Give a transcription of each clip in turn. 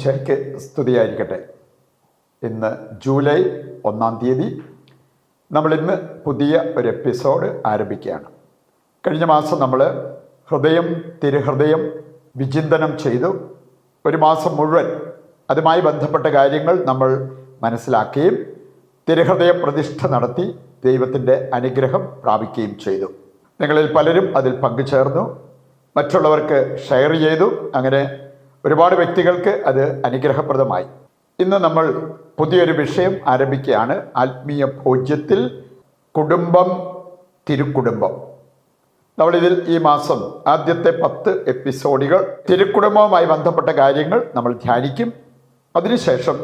ഈശോയ്ക്ക് സ്തുതിയായിരിക്കട്ടെ. ഇന്ന് ജൂലൈ 1-ാം തീയതി. നമ്മളിന്ന് പുതിയ ഒരു എപ്പിസോഡ് ആരംഭിക്കുകയാണ്. കഴിഞ്ഞ മാസം നമ്മൾ തിരുഹൃദയം വിചിന്തനം ചെയ്തു. ഒരു മാസം മുഴുവൻ അതുമായി ബന്ധപ്പെട്ട കാര്യങ്ങൾ നമ്മൾ മനസ്സിലാക്കുകയും തിരുഹൃദയ പ്രതിഷ്ഠ നടത്തി ദൈവത്തിൻ്റെ അനുഗ്രഹം പ്രാപിക്കുകയും ചെയ്തു. നിങ്ങളിൽ പലരും അതിൽ പങ്കുചേർന്നു, മറ്റുള്ളവർക്ക് ഷെയർ ചെയ്തു. അങ്ങനെ ഒരുപാട് വ്യക്തികൾക്ക് അത് അനുഗ്രഹപ്രദമായി. ഇന്ന് നമ്മൾ പുതിയൊരു വിഷയം ആരംഭിക്കുകയാണ്. ആത്മീയ ഭോജ്യത്തിൽ കുടുംബം, തിരുക്കുടുംബം. നമ്മളിതിൽ ഈ മാസം ആദ്യത്തെ 10 എപ്പിസോഡുകൾ തിരുക്കുടുംബവുമായി ബന്ധപ്പെട്ട കാര്യങ്ങൾ നമ്മൾ ധ്യാനിക്കും. അതിനുശേഷം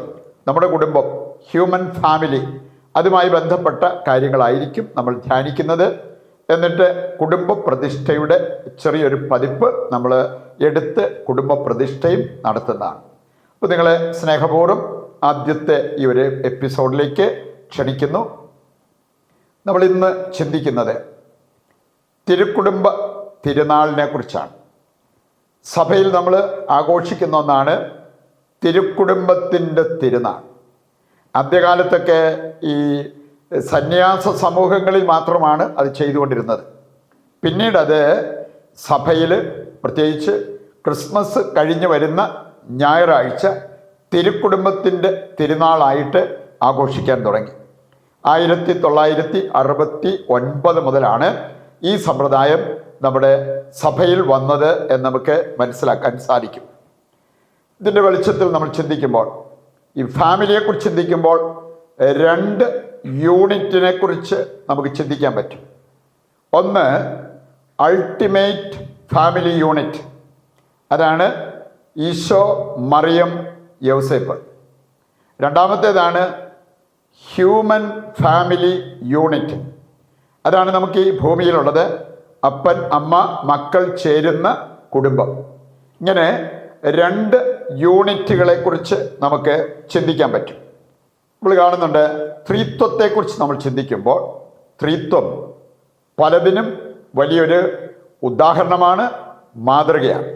നമ്മുടെ കുടുംബം, ഹ്യൂമൻ ഫാമിലി, അതുമായി ബന്ധപ്പെട്ട കാര്യങ്ങളായിരിക്കും നമ്മൾ ധ്യാനിക്കുന്നത്. എന്നിട്ട് കുടുംബ പ്രതിഷ്ഠയുടെ ചെറിയൊരു പതിപ്പ് നമ്മൾ എടുത്ത് കുടുംബ പ്രതിഷ്ഠയും നടത്തുന്നതാണ്. അപ്പോൾ നിങ്ങളെ സ്നേഹപൂർവ്വം ആദ്യത്തെ ഈ ഒരു എപ്പിസോഡിലേക്ക് ക്ഷണിക്കുന്നു. നമ്മൾ ഇന്ന് ചിന്തിക്കുന്നത് തിരുക്കുടുംബ തിരുനാളിനെ കുറിച്ചാണ്. സഭയിൽ നമ്മൾ ആഘോഷിക്കുന്ന ഒന്നാണ് തിരുക്കുടുംബത്തിൻ്റെ തിരുനാൾ. ആദ്യകാലത്തൊക്കെ ഈ സന്യാസ സമൂഹങ്ങളിൽ മാത്രമാണ് അത് ചെയ്തുകൊണ്ടിരുന്നത്. പിന്നീട് അത് സഭയിൽ, പ്രത്യേകിച്ച് ക്രിസ്മസ് കഴിഞ്ഞ് വരുന്ന ഞായറാഴ്ച തിരുക്കുടുംബത്തിൻ്റെ തിരുനാളായിട്ട് ആഘോഷിക്കാൻ തുടങ്ങി. 1969 മുതലാണ് ഈ സമ്പ്രദായം നമ്മുടെ സഭയിൽ വന്നത് എന്ന് നമുക്ക് മനസ്സിലാക്കാൻ സാധിക്കും. ഇതിൻ്റെ വെളിച്ചത്തിൽ നമ്മൾ ചിന്തിക്കുമ്പോൾ, ഈ ഫാമിലിയെക്കുറിച്ച് ചിന്തിക്കുമ്പോൾ 2 യൂണിറ്റിനെ കുറിച്ച് നമുക്ക് ചിന്തിക്കാൻ പറ്റും. ഒന്ന് അൾട്ടിമേറ്റ് ഫാമിലി യൂണിറ്റ്, അതാണ് ഈശോ, മറിയം, യൗസേപ്പ്. രണ്ടാമത്തേതാണ് ഹ്യൂമൻ ഫാമിലി യൂണിറ്റ്, അതാണ് നമുക്ക് ഈ ഭൂമിയിലുള്ളത്. അപ്പൻ, അമ്മ, മക്കൾ ചേരുന്ന കുടുംബം. ഇങ്ങനെ 2 യൂണിറ്റുകളെ കുറിച്ച് നമുക്ക് ചിന്തിക്കാൻ പറ്റും. നമ്മൾ കാണുന്നുണ്ട്, ത്രിത്വത്തെക്കുറിച്ച് നമ്മൾ ചിന്തിക്കുമ്പോൾ ത്രിത്വം പലതിനും വലിയൊരു ഉദാഹരണമാണ്, മാതൃകയാണ്.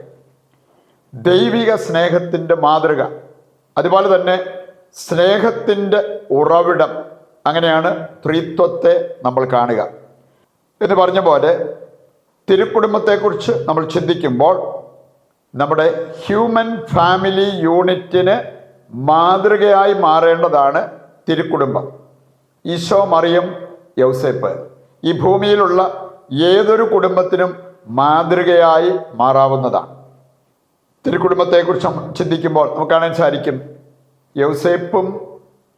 ദൈവിക സ്നേഹത്തിൻ്റെ മാതൃക, അതുപോലെ തന്നെ സ്നേഹത്തിൻ്റെ ഉറവിടം. അങ്ങനെയാണ് ത്രിത്വത്തെ നമ്മൾ കാണുക. എന്ന് പറഞ്ഞ പോലെ തിരുക്കുടുംബത്തെക്കുറിച്ച് നമ്മൾ ചിന്തിക്കുമ്പോൾ നമ്മുടെ ഹ്യൂമൻ ഫാമിലി യൂണിറ്റിന് മാതൃകയായി മാറേണ്ടതാണ് തിരുക്കുടുംബം. ഈശോ, മറിയം, യൗസേപ്പ് ഈ ഭൂമിയിലുള്ള ഏതൊരു കുടുംബത്തിനും മാതൃകയായി മാറാവുന്നതാണ്. തിരുക്കുടുംബത്തെക്കുറിച്ച് ചിന്തിക്കുമ്പോൾ നമുക്ക് കാണാൻ സാധിക്കും, യൗസേപ്പും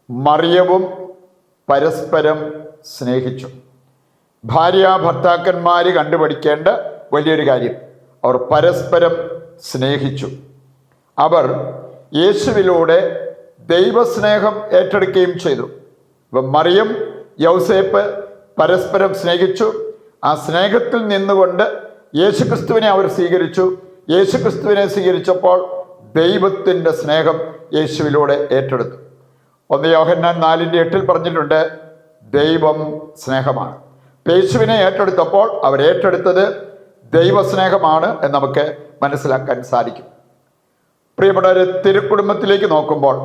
മറിയവും പരസ്പരം സ്നേഹിച്ചു. ഭർത്താക്കന്മാർ കണ്ടുപഠിക്കേണ്ട വലിയൊരു കാര്യം, അവർ പരസ്പരം സ്നേഹിച്ചു. അവർ യേശുവിലൂടെ ദൈവസ്നേഹം ഏറ്റെടുക്കുകയും ചെയ്തു. ഇപ്പം മറിയം, യൗസേപ്പ് പരസ്പരം സ്നേഹിച്ചു. ആ സ്നേഹത്തിൽ നിന്നുകൊണ്ട് യേശുക്രിസ്തുവിനെ അവർ സ്വീകരിച്ചു. യേശുക്രിസ്തുവിനെ സ്വീകരിച്ചപ്പോൾ ദൈവത്തിൻ്റെ സ്നേഹം യേശുവിലൂടെ ഏറ്റെടുത്തു. 1 യോഹന്നാൻ 4:8 പറഞ്ഞിട്ടുണ്ട്, ദൈവം സ്നേഹമാണ്. യേശുവിനെ ഏറ്റെടുത്തപ്പോൾ അവർ ഏറ്റെടുത്തത് ദൈവസ്നേഹമാണ് എന്ന് നമുക്ക് മനസ്സിലാക്കാൻ സാധിക്കും. പ്രിയപ്പെട്ടവരെ, തിരുക്കുടുംബത്തിലേക്ക് നോക്കുമ്പോൾ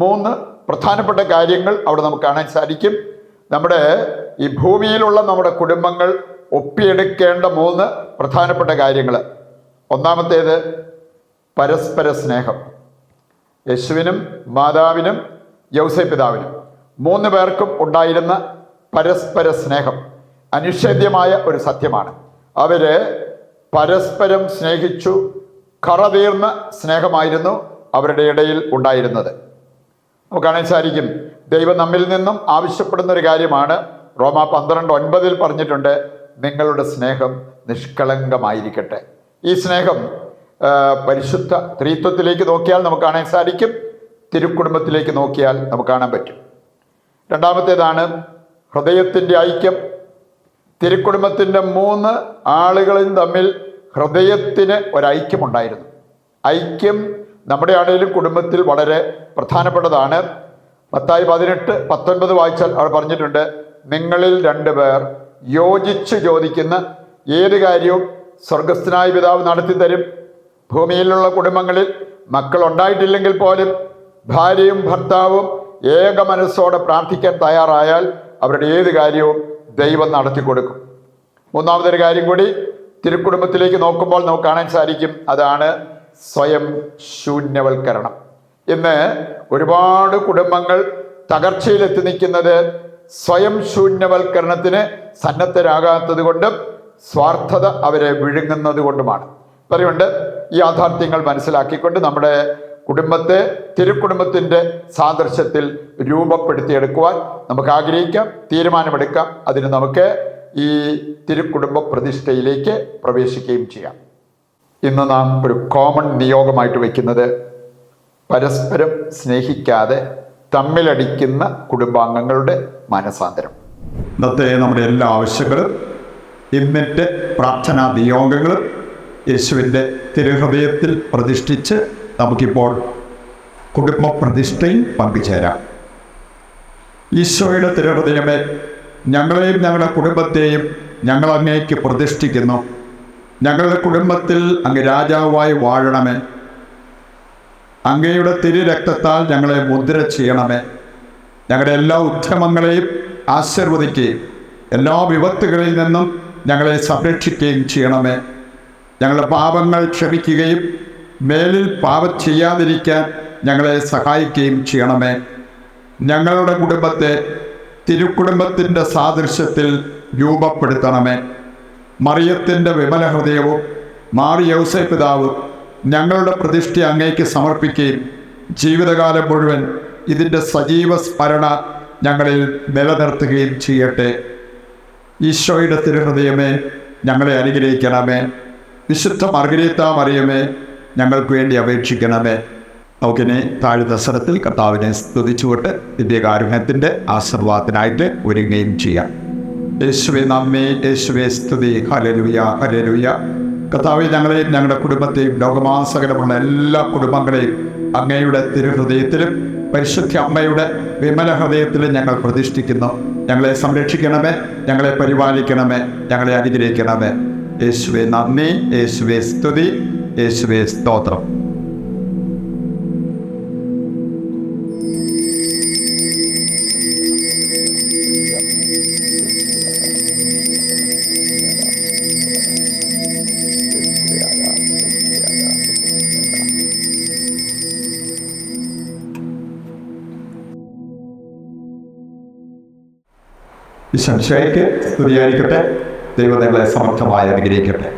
3 പ്രധാനപ്പെട്ട കാര്യങ്ങൾ അവിടെ നമുക്ക് കാണാൻ സാധിക്കും. നമ്മുടെ ഈ ഭൂമിയിലുള്ള നമ്മുടെ കുടുംബങ്ങൾ ഒപ്പിയെടുക്കേണ്ട 3 പ്രധാനപ്പെട്ട കാര്യങ്ങൾ. ഒന്നാമത്തേത് പരസ്പര സ്നേഹം. യേശുവിനും മാതാവിനും യൗസേപ്പ് പിതാവിനും 3 പേർക്കും ഉണ്ടായിരുന്ന പരസ്പര സ്നേഹം അനിഷേധ്യമായ ഒരു സത്യമാണ്. അവര് പരസ്പരം സ്നേഹിച്ചു. കറതീർന്ന സ്നേഹമായിരുന്നു അവരുടെ ഇടയിൽ ഉണ്ടായിരുന്നത്. നമുക്ക് കാണാൻ സാധിക്കും, ദൈവം നമ്മിൽ നിന്നും ആവശ്യപ്പെടുന്ന ഒരു കാര്യമാണ്. റോമാ 12:9 പറഞ്ഞിട്ടുണ്ട്, നിങ്ങളുടെ സ്നേഹം നിഷ്കളങ്കമായിരിക്കട്ടെ. ഈ സ്നേഹം പരിശുദ്ധ ത്രിത്വത്തിലേക്ക് നോക്കിയാൽ നമുക്ക് കാണാൻ സാധിക്കും, തിരുക്കുടുംബത്തിലേക്ക് നോക്കിയാൽ നമുക്ക് കാണാൻ പറ്റും. രണ്ടാമത്തേതാണ് ഹൃദയത്തിൻ്റെ ഐക്യം. തിരുക്കുടുംബത്തിൻ്റെ 3 ആളുകളും തമ്മിൽ ഹൃദയത്തിന് ഒരൈക്യമുണ്ടായിരുന്നു. ഐക്യം നമ്മുടെ ആണെങ്കിലും കുടുംബത്തിൽ വളരെ പ്രധാനപ്പെട്ടതാണ്. മത്തായി 18:19 വായിച്ചാൽ അവിടെ പറഞ്ഞിട്ടുണ്ട്, നിങ്ങളിൽ 2 പേർ യോജിച്ച് ചോദിക്കുന്ന ഏത് കാര്യവും സ്വർഗസ്ഥനായ പിതാവ് നടത്തി തരും. ഭൂമിയിലുള്ള കുടുംബങ്ങളിൽ മക്കളുണ്ടായിട്ടില്ലെങ്കിൽ പോലും ഭാര്യയും ഭർത്താവും ഏക മനസ്സോടെ പ്രാർത്ഥിക്കാൻ തയ്യാറായാൽ അവരുടെ ഏത് കാര്യവും ദൈവം നടത്തി കൊടുക്കും. മൂന്നാമതൊരു കാര്യം കൂടി തിരുക്കുടുംബത്തിലേക്ക് നോക്കുമ്പോൾ നമുക്ക് കാണാൻ സാധിക്കും. അതാണ് സ്വയം ശൂന്യവൽക്കരണം. ഇന്ന് ഒരുപാട് കുടുംബങ്ങൾ തകർച്ചയിലെത്തി നിൽക്കുന്നത് സ്വയം ശൂന്യവൽക്കരണത്തിന് സന്നദ്ധരാകാത്തത് കൊണ്ടും സ്വാർത്ഥത അവരെ വിഴുങ്ങുന്നത് കൊണ്ടുമാണ്. പറയുകൊണ്ട് ഈ യാഥാർത്ഥ്യങ്ങൾ മനസ്സിലാക്കിക്കൊണ്ട് നമ്മുടെ കുടുംബത്തെ തിരുക്കുടുംബത്തിൻ്റെ സാദൃശ്യത്തിൽ രൂപപ്പെടുത്തിയെടുക്കുവാൻ നമുക്ക് ആഗ്രഹിക്കാം, തീരുമാനമെടുക്കാം. അതിന് നമുക്ക് ഈ തിരുക്കുടുംബ പ്രതിഷ്ഠയിലേക്ക് പ്രവേശിക്കുകയും ചെയ്യാം. ഇന്ന് നാം ഒരു കോമൺ നിയോഗമായിട്ട് വയ്ക്കുന്നത് പരസ്പരം സ്നേഹിക്കാതെ തമ്മിലടിക്കുന്ന കുടുംബാംഗങ്ങളുടെ മനസാന്തരം. ഇന്നത്തെ നമ്മുടെ എല്ലാ ആവശ്യങ്ങളും ഇന്നത്തെ പ്രാർത്ഥനാ നിയോഗങ്ങളും യേശുവിൻ്റെ തിരുഹൃദയത്തിൽ പ്രതിഷ്ഠിച്ച് നമുക്കിപ്പോൾ കുടുംബ പ്രതിഷ്ഠയിൽ പങ്കുചേരാം. ഈശോയുടെ തിരുഹൃദയമേ, ഞങ്ങളെയും ഞങ്ങളുടെ കുടുംബത്തെയും ഞങ്ങൾ അങ്ങേക്ക് പ്രതിഷ്ഠിക്കുന്നു. ഞങ്ങളുടെ കുടുംബത്തിൽ അങ്ങ് രാജാവായി വാഴണമേ. അങ്ങയുടെ തിരുരക്തത്താൽ ഞങ്ങളെ മുദ്ര ചെയ്യണമേ. ഞങ്ങളുടെ എല്ലാ ഉദ്യമങ്ങളെയും ആശീർവദിക്കുകയും എല്ലാ വിപത്തുകളിൽ നിന്നും ഞങ്ങളെ സംരക്ഷിക്കുകയും ചെയ്യണമേ. ഞങ്ങളുടെ പാപങ്ങൾ ക്ഷമിക്കുകയും മേലിൽ പാപം ചെയ്യാതിരിക്കാൻ ഞങ്ങളെ സഹായിക്കുകയും ചെയ്യണമേ. ഞങ്ങളുടെ കുടുംബത്തെ തിരുക്കുടുംബത്തിൻ്റെ സാദൃശ്യത്തിൽ രൂപപ്പെടുത്തണമേ. മറിയത്തിൻ്റെ വിമല ഹൃദയവും മാറി യൗസേപ്പ് പിതാവും ഞങ്ങളുടെ പ്രതിഷ്ഠ അങ്ങേക്ക് സമർപ്പിക്കുകയും ജീവിതകാലം മുഴുവൻ ഇതിൻ്റെ സജീവ സ്മരണ ഞങ്ങളിൽ നിലനിർത്തുകയും ചെയ്യട്ടെ. ഈശോയുടെ തിരുഹൃദയമേ, ഞങ്ങളെ അനുഗ്രഹിക്കണമേ. വിശുദ്ധ മർഗരീത്ത മറിയമേ, ഞങ്ങൾക്ക് വേണ്ടി അപേക്ഷിക്കണമേ. നമുക്കിനി താഴ്ന്ന സ്വരത്തിൽ കർത്താവിനെ സ്തുതിച്ചുകൊണ്ട് ദിവ്യകാരുണ്യത്തിൻ്റെ ആശീർവാദത്തിനായിട്ട് ഒരുങ്ങുകയും ചെയ്യാം. യേശുവേ നന്ദി, യേശുവേ സ്തുതി. Hallelujah, hallelujah. കർത്താവേ, ഞങ്ങളെയും ഞങ്ങളുടെ കുടുംബത്തെയും ലോകമാസകലമുള്ള എല്ലാ കുടുംബങ്ങളെയും അങ്ങയുടെ തിരുഹൃദയത്തിലും പരിശുദ്ധ അമ്മയുടെ വിമല ഹൃദയത്തിലും ഞങ്ങൾ പ്രതിഷ്ഠിക്കുന്നു. ഞങ്ങളെ സംരക്ഷിക്കണമേ, ഞങ്ങളെ പരിപാലിക്കണമേ, ഞങ്ങളെ അനുഗ്രഹിക്കണമേ. യേശുവേ നന്ദി, യേശുവേ സ്തുതി, യേശുവേ സ്തോത്രം. ഈശോയ്ക്ക് സ്തുതിയായിരിക്കട്ടെ. ദൈവം നിങ്ങളെ സമർത്ഥമായി അനുഗ്രഹിക്കട്ടെ.